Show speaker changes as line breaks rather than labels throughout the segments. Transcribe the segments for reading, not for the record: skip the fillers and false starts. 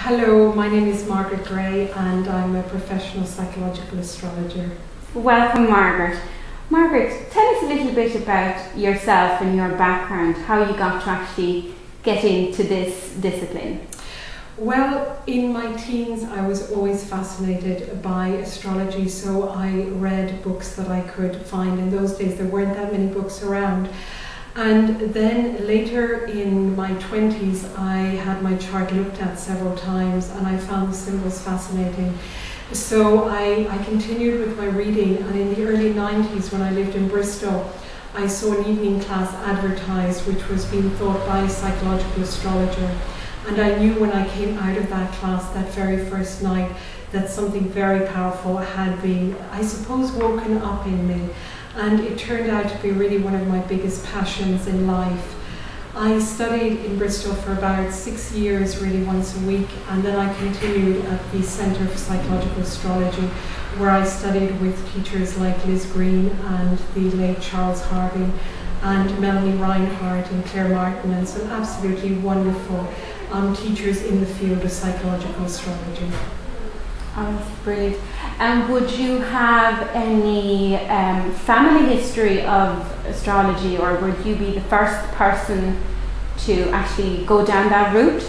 Hello, my name is Margaret Gray and I'm a professional psychological astrologer.
Welcome, Margaret. Margaret, tell us a little bit about yourself and your background, how you got to actually get into this discipline.
Well, in my teens I was always fascinated by astrology, so I read books that I could find. In those days there weren't that many books around. And then later in my 20s I had my chart looked at several times and I found the symbols fascinating. So I continued with my reading, and in the early 90s when I lived in Bristol I saw an evening class advertised which was being taught by a psychological astrologer. And I knew when I came out of that class that very first night that something very powerful had been, I suppose, woken up in me. And it turned out to be really one of my biggest passions in life. I studied in Bristol for about 6 years, really once a week, and then I continued at the Centre for Psychological Astrology, where I studied with teachers like Liz Green and the late Charles Harvey and Melanie Reinhardt and Claire Martin, and some absolutely wonderful teachers in the field of psychological astrology.
Oh, that's brilliant. And would you have any family history of astrology, or would you be the first person to actually go down that route?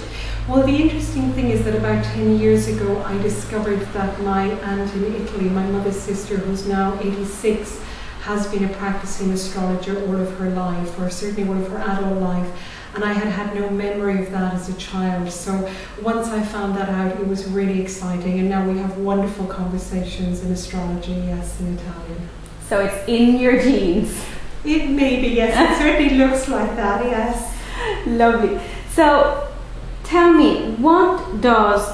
Well, the interesting thing is that about 10 years ago I discovered that my aunt in Italy, my mother's sister, who's now 86, has been a practicing astrologer all of her life, or certainly all of her adult life. And I had no memory of that as a child. So once I found that out, it was really exciting. And now we have wonderful conversations in astrology, yes, in Italian.
So it's in your genes?
It may be, yes. It certainly looks like that, yes.
Lovely. So tell me, what does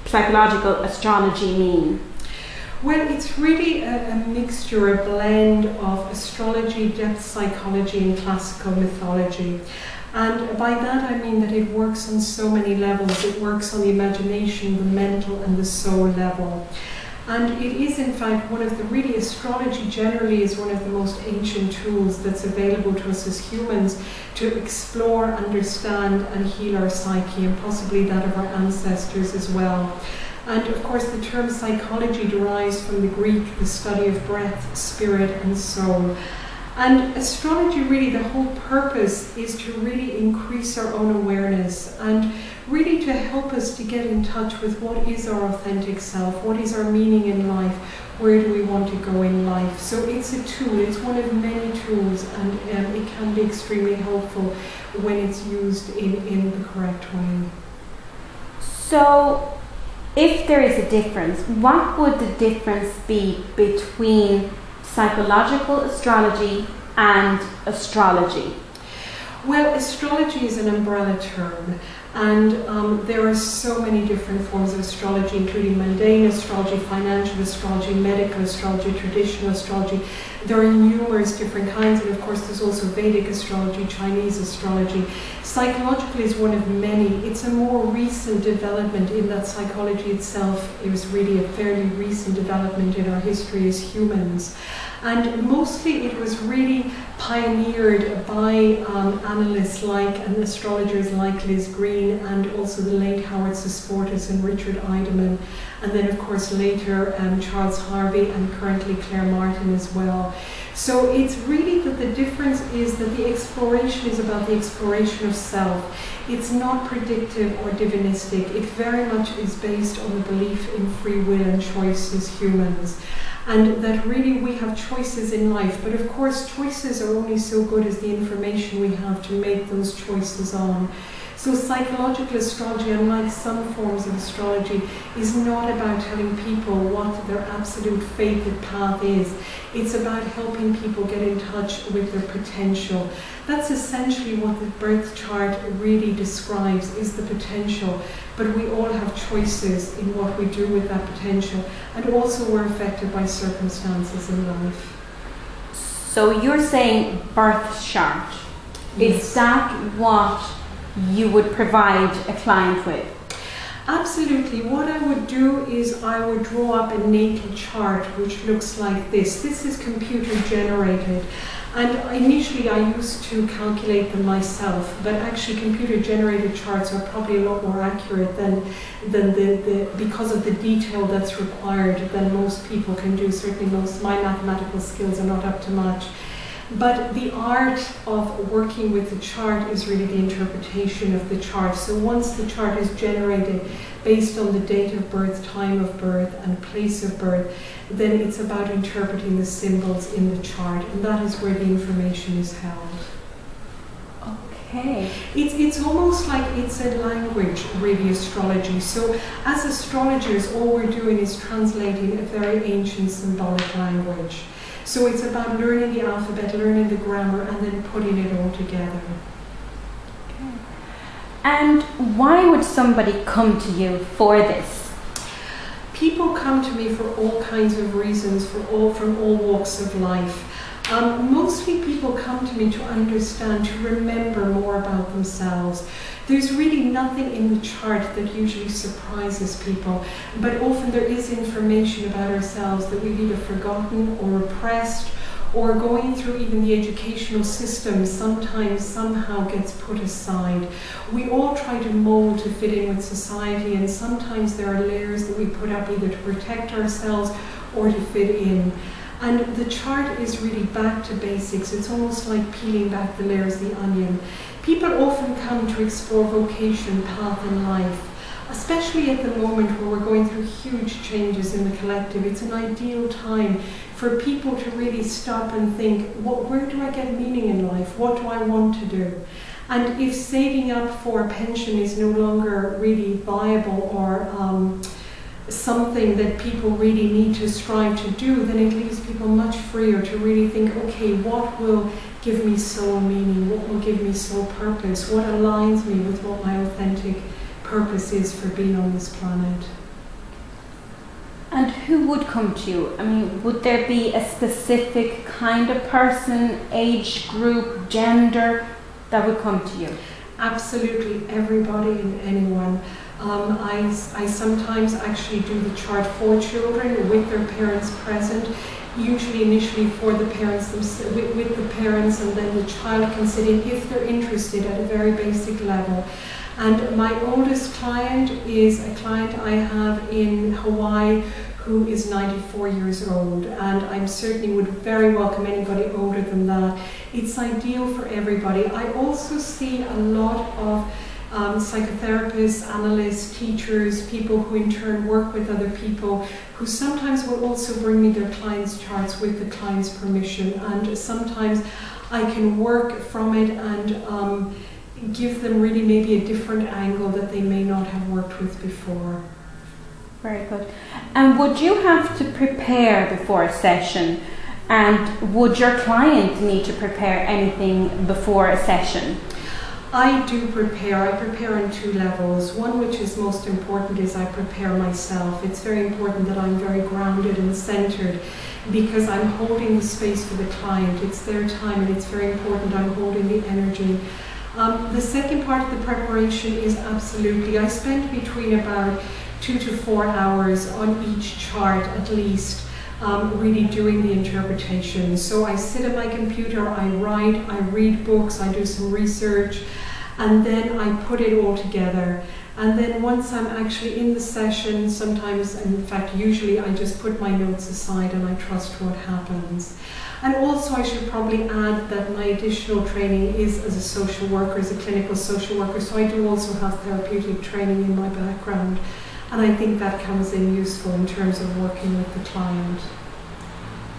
psychological astrology mean?
Well, it's really a mixture, a blend of astrology, depth psychology and classical mythology. And by that I mean that it works on so many levels. It works on the imagination, the mental and the soul level. And it is in fact one of the, really astrology generally is one of the most ancient tools that's available to us as humans to explore, understand and heal our psyche, and possibly that of our ancestors as well. And of course the term psychology derives from the Greek, the study of breath, spirit and soul. And astrology, really the whole purpose is to really increase our own awareness and really to help us to get in touch with what is our authentic self, what is our meaning in life, where do we want to go in life. So it's a tool, it's one of many tools, and it can be extremely helpful when it's used in the correct way.
So if there is a difference, what would the difference be between psychological astrology and astrology?
Well, astrology is an umbrella term, and there are so many different forms of astrology, including mundane astrology, financial astrology, medical astrology, traditional astrology. There are numerous different kinds, and of course there's also Vedic astrology, Chinese astrology. Psychological is one of many. It's a more recent development in that psychology itself is really a fairly recent development in our history as humans. And mostly it was really pioneered by analysts like and astrologers like Liz Green, and also the late Howard Susportas and Richard Eidemann, and then of course later Charles Harvey and currently Claire Martin as well. So it's really that the difference is that the exploration is about the exploration of self. It's not predictive or divinistic. It very much is based on the belief in free will and choice as humans. And that really we have choices in life, but of course choices are only so good as the information we have to make those choices on. So psychological astrology, unlike some forms of astrology, is not about telling people what their absolute fated path is. It's about helping people get in touch with their potential. That's essentially what the birth chart really describes, is the potential. But we all have choices in what we do with that potential, and also we're affected by circumstances in life.
So you're saying birth chart. Yes. Is that what you would provide a client with?
Absolutely. What I would do is I would draw up a natal chart which looks like this. This is computer generated, And initially I used to calculate them myself, but actually computer-generated charts are probably a lot more accurate than because of the detail that's required than most people can do. Certainly my mathematical skills are not up to much. But the art of working with the chart is really the interpretation of the chart. So once the chart is generated based on the date of birth, time of birth, and place of birth, then it's about interpreting the symbols in the chart, and that is where the information is held.
Okay.
It's almost like it's a language, really, astrology. So as astrologers, all we're doing is translating a very ancient symbolic language. So it's about learning the alphabet, learning the grammar, and then putting it all together.
Okay. And why would somebody come to you for this?
People come to me for all kinds of reasons, from all walks of life. Mostly people come to me to understand, to remember more about themselves. There's really nothing in the chart that usually surprises people, but often there is information about ourselves that we've either forgotten or repressed, or going through even the educational system sometimes somehow gets put aside. We all try to mold to fit in with society, and sometimes there are layers that we put up either to protect ourselves or to fit in. And the chart is really back to basics. It's almost like peeling back the layers of the onion. People often come to explore vocation, path in life, especially at the moment where we're going through huge changes in the collective. It's an ideal time for people to really stop and think, where do I get meaning in life? What do I want to do? And if saving up for a pension is no longer really viable or something that people really need to strive to do, then it leaves people much freer to really think, okay, what will give me soul meaning? What will give me soul purpose? What aligns me with what my authentic purpose is for being on this planet?
And who would come to you? I mean, would there be a specific kind of person, age group, gender that would come to you?
Absolutely, everybody and anyone. I sometimes actually do the chart for children with their parents present, usually initially for the parents with the parents, and then the child can sit in if they're interested at a very basic level. And my oldest client is a client I have in Hawaii who is 94 years old, and I certainly would very welcome anybody older than that. It's ideal for everybody. I also see a lot of psychotherapists, analysts, teachers, people who in turn work with other people, who sometimes will also bring me their clients' charts with the client's permission, and sometimes I can work from it and give them really maybe a different angle that they may not have worked with before.
Very good. And would you have to prepare before a session? And would your client need to prepare anything before a session?
I do prepare. I prepare on two levels. One, which is most important, is I prepare myself. It's very important that I'm very grounded and centered, because I'm holding the space for the client. It's their time, and it's very important I'm holding the energy. The second part of the preparation is absolutely, I spend between about 2 to 4 hours on each chart at least, really doing the interpretation. So I sit at my computer, I write, I read books, I do some research, and then I put it all together. And then once I'm actually in the session, sometimes, in fact usually, I just put my notes aside and I trust what happens. And also I should probably add that my additional training is as a social worker, as a clinical social worker, so I do also have therapeutic training in my background. And I think that comes in useful in terms of working with the client.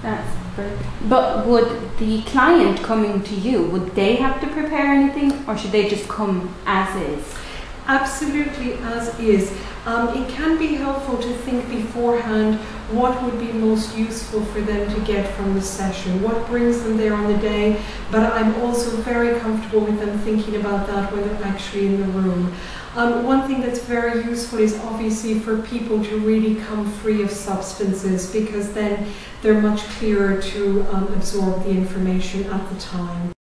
That's good. But would the client coming to you, would they have to prepare anything, or should they just come as is?
Absolutely as is. It can be helpful to think beforehand what would be most useful for them to get from the session, what brings them there on the day, but I'm also very comfortable with them thinking about that when they're actually in the room. One thing that's very useful is obviously for people to really come free of substances, because then they're much clearer to absorb the information at the time.